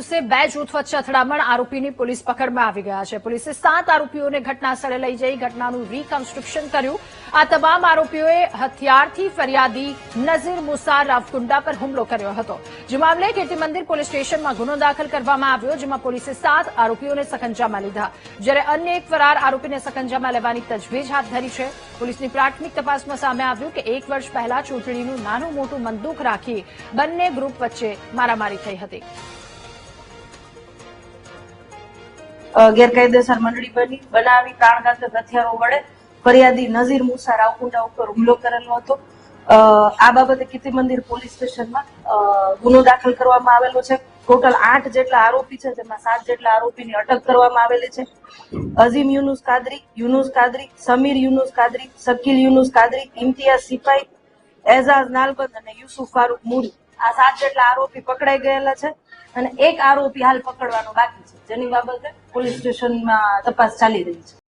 દિવસે બે જૂથ વચ્ચે અથડામણ, આરોપીની પોલીસ પકડમાં આવી ગયા છે. પોલીસે 7 આરોપીઓને ઘટના સ્થળે લઈ જઈ ઘટનાનું રીકન્સ્ટ્રક્શન કર્યું. આ તમામ આરોપીઓએ હથિયારથી ફરિયાદી નઝીર મુસા રાવકુંડા પર હુમલો કર્યો હતો. જે મામલે કીર્તિ મંદિર પોલીસ સ્ટેશનમાં ગુનો દાખલ કરવામાં આવ્યો, જેમાં પોલીસે 7 આરોપીઓને સકંજામાં લીધા, જ્યારે અન્ય એક ફરાર આરોપીને સકંજામાં લેવાની તજવીજ હાથ ધરી છે. પોલીસની પ્રાથમિક તપાસમાં સામે આવ્યું કે 1 વર્ષ પહેલા ચૂંટણીનું નાનું મોટું બંદૂક રાખી બંને ગ્રુપ વચ્ચે મારામારી થઈ હતી. ગેરકાયદેસર મંડળી બનાવી પ્રાણઘાતક હથિયારો વડે ફરિયાદી નઝીર મુસા રાવકુંડા ઉપર હુમલો કરેલો હતો. આ બાબતે કીર્તિ મંદિર પોલીસ સ્ટેશનમાં ગુનો દાખલ કરવામાં આવેલો છે. ટોટલ 8 જેટલા આરોપી છે, જેમાં 7 જેટલા આરોપીની અટક કરવામાં આવેલી છે. અઝીમ યુનુસ કાદરી, સમીર યુનુસ કાદરી, શકીલ યુનુસ કાદરી, ઇમ્તિયાઝ સિપાઈ, એઝાઝ નાલબંદ અને યુસુફ ફારૂક મુરી, આ 7 જેટલા આરોપી પકડાઈ ગયેલા છે અને એક આરોપી હાલ પકડવાનો બાકી છે, જેની બાબતે પોલીસ સ્ટેશનમાં તપાસ ચાલી રહી છે.